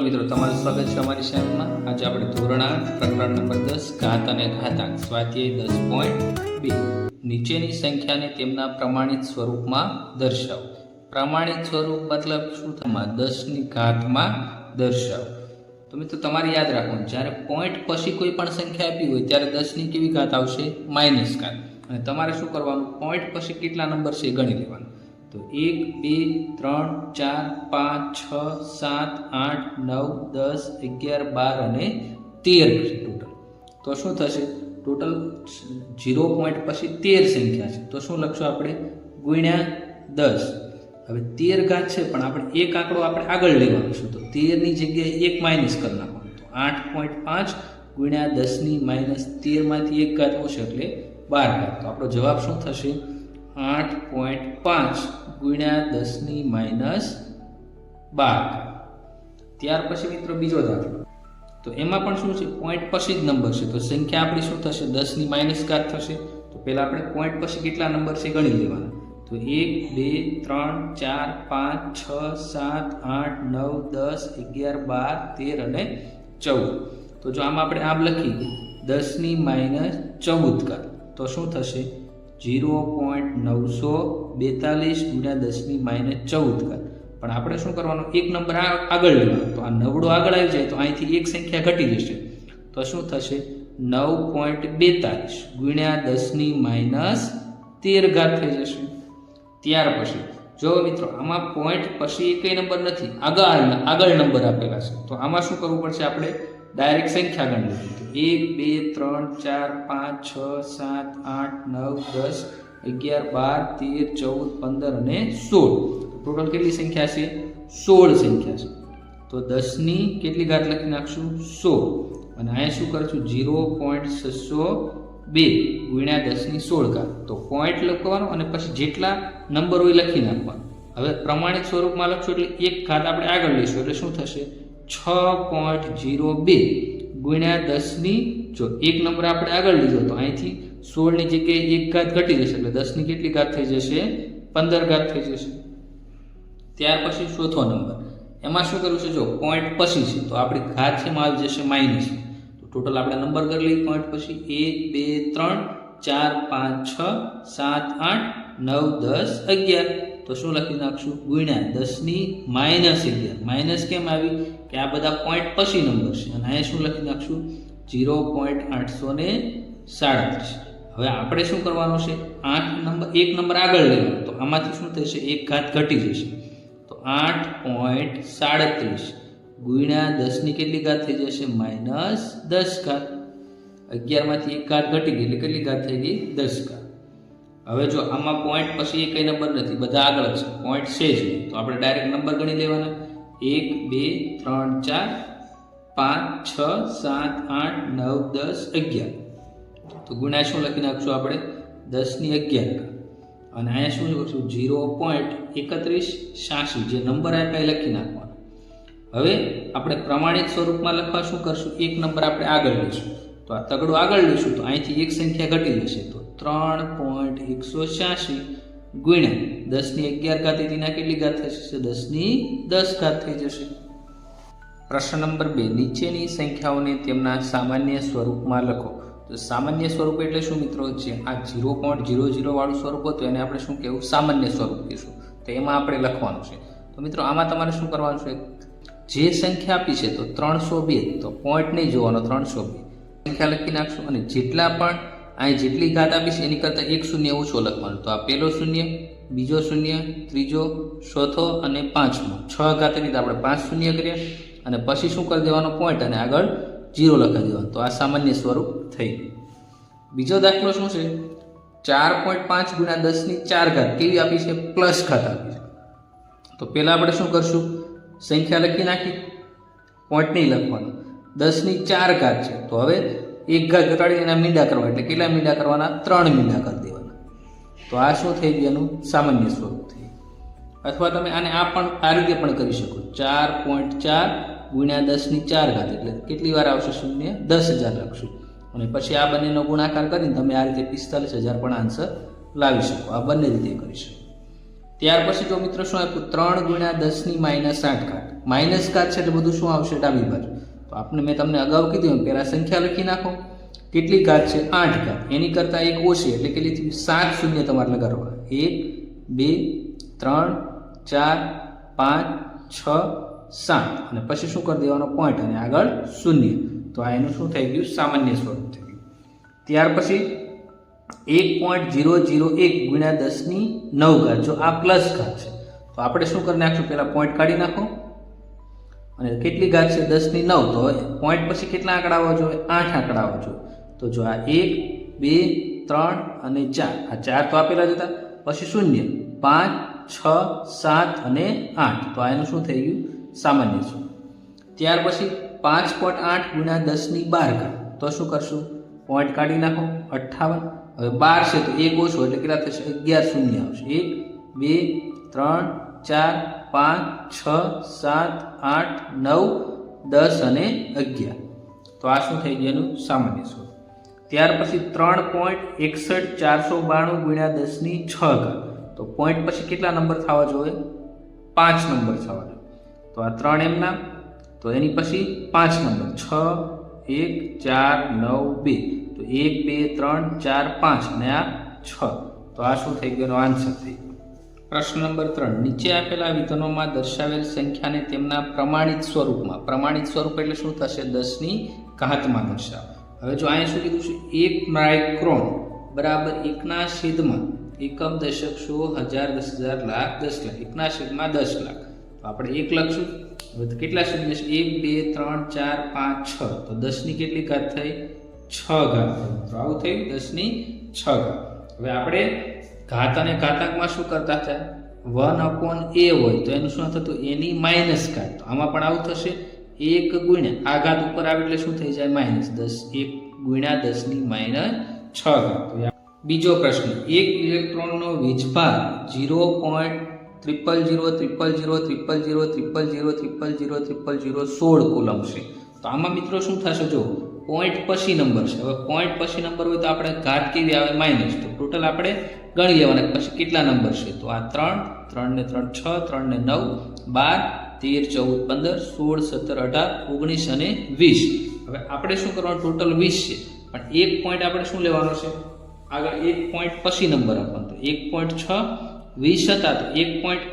મિત્રો, તમારું સ્વાગત છે અમારી ચેનલમાં। આજે આપણે ધોરણ 8 પ્રકરણ નંબર 10 ઘાત અને ઘાતાંક સ્વાધ્યાય 10.2 નીચેની સંખ્યાને તેમના પ્રમાણિત સ્વરૂપમાં દર્શાવો। પ્રમાણિત સ્વરૂપ મતલબ શું થાય? 10 ની ઘાતમાં દર્શાવો। તો મિત્રો તમારે યાદ રાખવાનું, જ્યારે પોઈન્ટ પછી કોઈ પણ સંખ્યા આપી હોય ત્યારે 10 ની કેવી ઘાત આવશે? માઇનસ ઘાત। અને તમારે શું કરવાનું? પોઈન્ટ પછી કેટલા નંબર છે એ ગણી લેવાનું। તો 1 2 3 4 5 6 7 8 9 10 11 12 અને 13 ટોટલ। તો શું થશે? ટોટલ 0 પોઈન્ટ પછી 13 સંખ્યા છે, તો શું લખશું આપણે? ગુણ્યા 10। હવે 13 ઘાત છે, પણ આપણે એક આંકડો આપણે આગળ લેવાનો છે, તો 13 ની જગ્યાએ 1 માઇનસ કરી નાખવાનું। તો 8.5 ગુણ્યા 10 ની માઇનસ 13 માંથી 1 ઘાત આવશે એટલે 12 ઘાત। તો આપણો જવાબ શું થશે? 8.5 ગુણ્યા 10 ની માઇનસ 12। ત્યાર પછી મિત્રો બીજો દાખલો, તો એમાં પણ શું છે? પોઈન્ટ પછી જ નંબર છે, તો સંખ્યા આપણી શું થશે? 10 ની માઇનસ ઘાત થશે। તો પહેલા આપણે પોઈન્ટ પછી કેટલા નંબર છે ગણી લેવાના। તો 1 2 3 4 5 6 7 8 9 10 11 12 13 અને 14। તો જો આમાં આપણે આમ લખી 10 ની માઇનસ 14 ઘાત, તો શું થશે? 0.942 ગુણ્યા 10 ની માઇનસ 14 ઘાત। પણ આપણે શું કરવાનું? એક નંબર આગળ લેવાનો, તો આ નવડો આગળ આવી જાય તો અહીંથી એક સંખ્યા ઘટી જશે, તો શું થશે? 9.42 ગુણ્યા 10 ની માઇનસ 13 ઘાત થઈ જશે। ત્યાર પછી જો મિત્રો આમાં પોઈન્ટ પછી કઈ નંબર નથી, આગળ નંબર આપેલા છે, તો આમાં શું કરવું પડશે? આપણે ડાયરેક્ટ સંખ્યા ગણી લેવી। 1 2 3 4 5 6 7 8 9 10 11 12 13 14 15 અને 16। ટોટલ કેટલી સંખ્યા છે? 16 સંખ્યા છે। તો 10 ની કેટલી ઘાત લખી નાખશું? 16। અને અહીંયા શું કરશું? 0.602 ગુણ્યા 10 ની 16 ઘાત। તો પોઈન્ટ લખવાનું અને પછી જેટલા નંબર હોય લખી નાખવાનું। હવે પ્રમાણિત સ્વરૂપમાં લખશું એટલે એક ઘાત આપણે આગળ લઈશું, એટલે શું થશે? 6.02 ગુણ્યા 10 ની, જો એક નંબર આપણે આગળ લીધો તો અહીંથી 16 ની જગ્યાએ એક ઘાત ઘટી જશે, એટલે 10 ની કેટલી ઘાત થઈ જશે? 15 ઘાત થઈ જશે। ત્યાર પછી ચોથો નંબર, એમાં શું કરવું છે? જો પોઈન્ટ પછી છે તો આપણી ઘાત છે એમાં આવી જશે માઇનસ। તો ટોટલ આપણે નંબર કરી લઈએ પોઈન્ટ પછી 1 2 3 4 5 6 7 8 9 10 11। તો શું લખી નાખશું? ગુણ્યા 10 ની માઇનસ 11। માઇનસ કેમ આવી? કે આ બધા પોઈન્ટ પછી નંબર છે, અને અહીંયા શું લખી નાખશું? 0.837। હવે આપણે શું કરવાનું છે? એક નંબર આગળ લેવાનો, તો આમાંથી શું થશે? એક ઘાત ઘટી જશે, તો 8.37 ગુણ્યા 10 ની કેટલી ઘાત થઈ જશે? માઇનસ 10 ઘાત। 11 માંથી એક ઘાત ઘટી ગઈ એટલે કેટલી ઘાત થઈ ગઈ? 10 ઘાત। હવે જો આમાં પોઈન્ટ પછી એ કઈ નંબર નથી, બધા આગળ છે, પોઈન્ટ છે જ નહીં, તો આપણે ડાયરેક્ટ નંબર ગણી લેવાના। 1 2 3 4 5 6 7 8 9 10 11। તો ગુણ્યા શું લખી નાખશું આપણે? 10 ની 11 ઘાત। અને અહીંયા શું લખશું? 0.3186 જે નંબર આપ્યા એ લખી નાખવાનો। હવે આપણે પ્રમાણિત સ્વરૂપમાં લખવા શું કરશું? એક નંબર આપણે આગળ લઈશું, તો આ તગડો આગળ લઈશું તો અહીંથી એક સંખ્યા ઘટી જશે, તો 3.186 ગુણ્યા 10 ની 11 ઘાત, એના કેટલી ઘાત થશે? 10 ની 10 ઘાત થઈ જશે। પ્રશ્ન નંબર 2, નીચેની સંખ્યાઓને તેમના સામાન્ય સ્વરૂપમાં લખો। તો સામાન્ય સ્વરૂપ એટલે શું મિત્રો? છે આ 0.00 વાળું સ્વરૂપ હતું એને આપણે શું કહેવું? સામાન્ય સ્વરૂપ કહીશું। તો એમાં આપણે લખવાનું છે। તો મિત્રો આમાં તમારે શું કરવાનું છે? જે સંખ્યા આપી છે તો 302, તો પોઈન્ટ નહીં જોવાનો, 302 સંખ્યા લખી નાખશું, અને જેટલા પણ અહીં જેટલી ઘાત આપી છે એની કરતાં એક શૂન્ય ઓછો લખવાનું। તો આ પહેલો શૂન્ય, બીજો શૂન્ય, ત્રીજો, ચોથો અને પાંચમો, 6 ઘાત રીતે આપણે 5 શૂન્ય કર્યા, અને પછી શું કરી દેવાનો? પોઈન્ટ, અને આગળ 0 લખી દેવાનું। તો આ સામાન્ય સ્વરૂપ થઈ। બીજો દાખલો શું છે? 4.5 ગુણ્યા 10 ની 4 ઘાત કેવી આપી છે? પ્લસ ઘાત આપી છે। તો પહેલા આપણે શું કરશું? સંખ્યા લખી નાખી, પોઈન્ટ નહીં લખવાનું। 10 ની 4 ઘાત છે, તો હવે એક ઘાત ઘટાડી એના મીંડા કરવા, એટલે કેટલા મીંડા કરવાના? 3 મીંડા કરી દેવાના। તો આ શું થઈ ગયું? એનું સામાન્ય સ્વરૂપ થઈ। અથવા તમે આને આ રીતે પણ કરી શકો, 4.4 ગુણ્યા 10 ની 4 ઘાત, એટલે કેટલી વાર આવશે? શૂન્ય, 10,000 લખશું, અને પછી આ બંનેનો ગુણાકાર કરીને તમે આ રીતે 45,000 પણ આન્સર લાવી શકો। આ બંને રીતે કરી શકો। ત્યાર પછી જો મિત્રો શું આપ્યું 3 ગુણ્યા 10 ની -8 ઘાત. માઇનસ ઘાત છે એટલે બધું શું આવશે ડાબી બાજુ. તો આપણે મેં તમને અગાઉ કીધું પહેલા સંખ્યા લખી નાખો. કેટલી ઘાત છે 8 ઘાત. એની કરતાં એક ઓછી એટલે કેટલી થઈ 7 શૂન્ય તમારે લગાડવા. 1 2 3 4 5 6 7 અને પછી શું કરી દેવાનો પોઈન્ટ અને આગળ શૂન્ય. તો આ એનું શું થઈ ગયું સામાન્ય સ્વરૂપ થઈ ગયું. ત્યાર પછી 1.001 ગુણ્યા 10 ની 9 ઘાત. જો આ પ્લસ ઘાત છે તો આપણે શું કરી નાખશું પહેલા પોઈન્ટ કાઢી નાખો અને કેટલી ઘાત છે 10 ની 9. તો પોઈન્ટ પછી કેટલા આંકડા આવવા જોઈએ 8 આંકડા આવવા જોઈએ. તો જો આ 1 2 3 અને 4 આ 4 તો આપેલા જ હતા. પછી શૂન્ય 5 6 7 અને 8 તો આ એનું શું થઈ ગયું સામાન્ય સ્વરૂપ. ત્યાર પછી 5.8 ગુણ્યા 10 ની 12 ઘાત. તો શું કરશું પોઈન્ટ કાઢી નાખો 58. હવે 12 છે તો એક ઓછો એટલે કેટલા થશે 11 શૂન્ય આવશે. 1 2 3 4 5 6 7 8 9 10 અને 11. તો આ શું થઈ ગયું એનું સામાન્ય સ્વરૂપ. ત્યાર પછી 3.61 ગુણ્યા 10 ની 6 ઘાત. તો પોઈન્ટ પછી કેટલા નંબર થવા જોઈએ 5 નંબર થવા જોઈએ. તો આ 3 એમના તો એની પછી 5 નંબર 6 1 4 9 2 તો 1 2 3 4 5 અને આ 6. તો આ શું થઈ ગયો આન્સર થઈ ગયો. પ્રશ્ન નંબર 3 નીચે આપેલા વિધાનોમાં દર્શાવેલ સંખ્યાને તેમના પ્રમાણિત સ્વરૂપમાં. પ્રમાણિત સ્વરૂપ એટલે શું થશે 10 ની ઘાતમાં દર્શાવો. હવે જો અહીંયા શું કીધું છે 1 માઇક્રોન બરાબર 1/10 એકમ દશક 100 1000 10,000 લાખ 10 લાખ 1/10 લાખ. તો આપણે 1 લખશું. હવે કેટલા શૂન્ય છે 1 2 3 4 5 6 તો 10 ની કેટલી ઘાત થઈ 6 ઘાત થઈ. તો આવું થયું 10 ની 6 ઘાત. હવે આપણે ઘાત અને ઘાતાંકમાં શું કરતા હતા 1/a હોય તો એનું શું થતું એની માઇનસ ઘાત. તો આમાં પણ આવું થશે 1 ગુણ્યા આ ઘાત ઉપર આવે એટલે શું થઈ જાય -10 1 ગુણ્યા 10 ની -6 ઘાત. તો બીજો પ્રશ્ન એક ઇલેક્ટ્રોનનો વીજભાર 0.00000000000016 કુલમ છે. તો આમાં મિત્રો શું થશે જો પોઈન્ટ પછી નંબર છે. હવે પોઈન્ટ પછી નંબર હોય તો આપણે ઘાત કેવી આવે માઇનસ. તો ટોટલ આપણે ગણી લેવાના પછી કેટલા નંબર છે. તો આ 3 3 ને 3 6 3 ને 9 12 13 14 15 16 17 18 19 અને 20. હવે આપણે શું કરવાનું ટોટલ 20 છે પણ એક પોઈન્ટ આપણે શું લેવાનો છે આગળ એક પોઈન્ટ પછી નંબર આપવાનો. તો 1.6 20 હતા તો એક પોઈન્ટ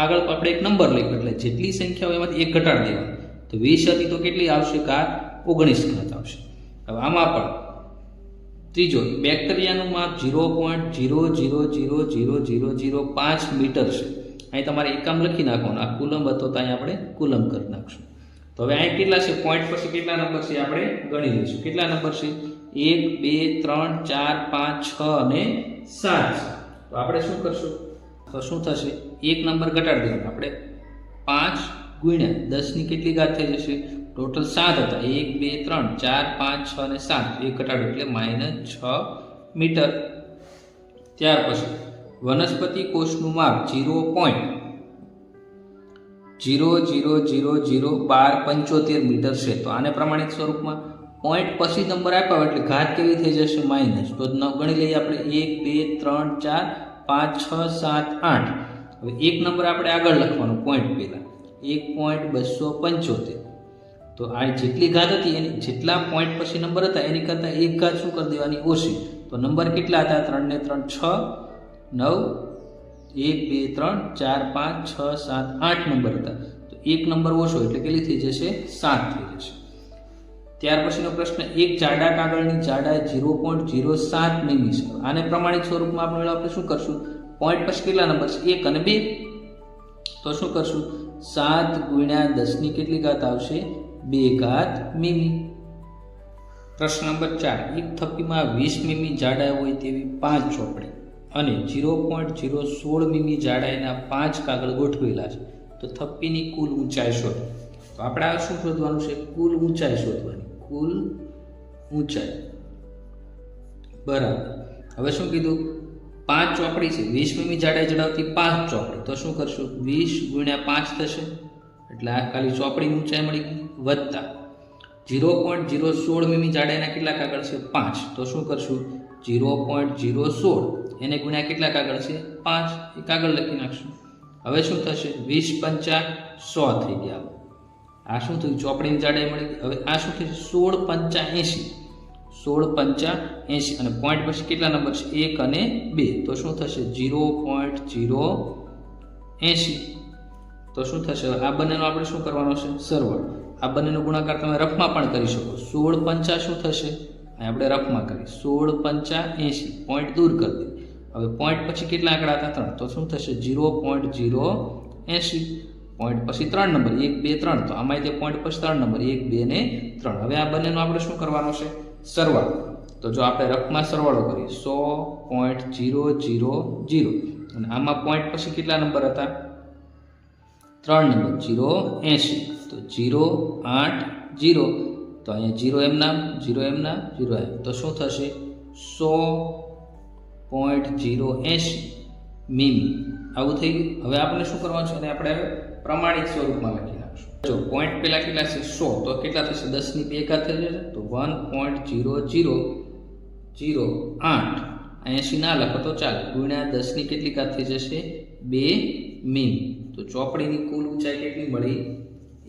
આગળ આપણે એક નંબર લખ્યો એટલે જેટલી સંખ્યા હોય એમાંથી એક ઘટાડી દેવાની. તો 20 હતી તો કેટલી આવશે ઘાત 19 ઘાત આવશે. હવે આમાં પણ ત્રીજો બેક્ટેરિયાનું માપ 0.00000005 મીટર છે. અહીં તમારે એકમ લખી નાખવાનું. આ કુલમ હતો તો અહીં આપણે કુલમ કરી નાખશું. તો હવે અહીં કેટલા છે પોઈન્ટ પછી કેટલા નંબર છે આપણે ગણી લઈશું. કેટલા નંબર છે 1 2 3 4 5 6 અને 7. તો આપણે શું કરશું તો શું થશે એક નંબર ઘટાડી દેવાનો. આપણે 5 ગુણ્યા 10 ની કેટલી ઘાત થઈ જશે ટોટલ 7 હતા 1 2 3 4 5 6 અને 7 એક ઘટાડો એટલે -6 મીટર. ત્યાર પછી વનસ્પતિ કોષનું માપ 0.000001275 મીટર છે. તો આને પ્રમાણિત સ્વરૂપમાં પોઈન્ટ પછી નંબર આપ્યા એટલે ઘાત કેવી થઈ જશે માઇનસ. તો ગણી લઈએ આપણે 1 2 3 4 5 6 7 8. હવે એક નંબર આપણે આગળ લખવાનો પોઈન્ટ પહેલા 1.275. તો આ જેટલી ઘાત હતી એની જેટલા પોઈન્ટ પછી નંબર હતા એની કરતાં એક ઘાત શું કરી દેવાની ઓછી. તો નંબર કેટલા હતા 3 ને 3 6 9 1 2 3 4 5 6 7 8 નંબર હતા. તો એક નંબર ઓછો એટલે કેટલી થઈ જશે 7 થઈ જશે. ત્યાર પછીનો પ્રશ્ન એક જાડા કાગળની જાડાઈ 0.07 મીમી છે. આને પ્રમાણિત સ્વરૂપમાં આપણે શું કરશું પોઈન્ટ પછી કેટલા નંબર છે 1 અને 2. તો શું કરશું 7 ગુણ્યા 10 ની કેટલી ઘાત આવશે 2 ઘાત મીમી. પ્રશ્ન નંબર 4 એક થપ્પીમાં 20 મીમી જાડાઈ હોય તેવી 5 ચોપડી અને 0.016 મીમી જાડાઈના 5 કાગળ ગોઠવેલા છે. તો થપ્પીની કુલ ઊંચાઈ શોધો. તો આપણે આ શું શોધવાનું છે કુલ ઊંચાઈ શોધવાની. કુલ ઊંચાઈ બરાબર. હવે શું કીધું 5 ચોપડી છે 20 મીમી જાડાઈ જણાવતી 5 ચોપડી. તો શું કરશું 20 ગુણ્યા 5 થશે એટલે આ ખાલી ચોપડીની ઊંચાઈ મળી ગઈ વત્તા 0.016 મીમી જાડાઈના કેટલા કાગળ છે 5. તો શું કરશું 0.016 એને ગુણ્યા કેટલા કાગળ છે 5 એક આગળ લખી નાખશું. હવે શું થશે 20 પંચા 100 થઈ ગયા. આ શું થયું ચોપડીની જાડાઈ મળી. હવે આ શું થશે 16 પંચા 80. 16 પંચા 80 અને પોઈન્ટ પછી કેટલા નંબર છે 1 અને 2 તો શું થશે 0.080. તો શું થશે આ બંનેનો આપણે શું કરવાનો છે સરવાળો. આ બંનેનો ગુણાકાર તમે રફમાં પણ કરી શકો. 16 પંચા શું થશે આપણે રફમાં કરી 16 પંચા 80 પોઈન્ટ દૂર કરી દે. હવે પોઈન્ટ પછી કેટલા આંકડા હતા 3 તો શું થશે 0.080. પોઈન્ટ પછી 3 નંબર 1 2 3 તો આમાં તે પોઈન્ટ પછી 3 નંબર 1 2 ને 3. હવે આ બંનેનો આપણે શું કરવાનો છે સરવાળો. તો જો આપણે રફમાં સરવાળો કરીએ 100.000 અને આમાં પોઈન્ટ પછી કેટલા નંબર હતા 3 નંબર 080 તો 080 તો અહીંયા 0 એમ નામ 0 એમ નામ 0 એમ તો શું થશે 100.080 મીમી. આવું થઈ ગયું. હવે આપણે શું કરવાનું છે અને આપણે પ્રમાણિત સ્વરૂપમાં લખી નાખશું. જો પોઈન્ટ પહેલા કેટલા છે 100 તો કેટલા થશે 10 ની 2 ઘાત થઈ જશે તો 1.0008. 80 ના લખો તો ચાલે ગુણ્યા 10 ની કેટલી ઘાત થઈ જશે 2 મીમી. તો ચોપડીની કુલ ઊંચાઈ કેટલી મળી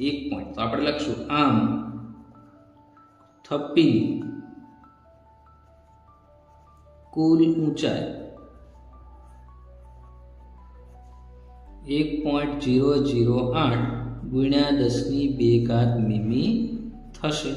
1 પોઈન્ટ. તો આપણે લખશું આમ થપ્પી કુલ ઊંચાઈ 1.008 ગુણ્યા 10 ની 2 ઘાત મીમી થશે.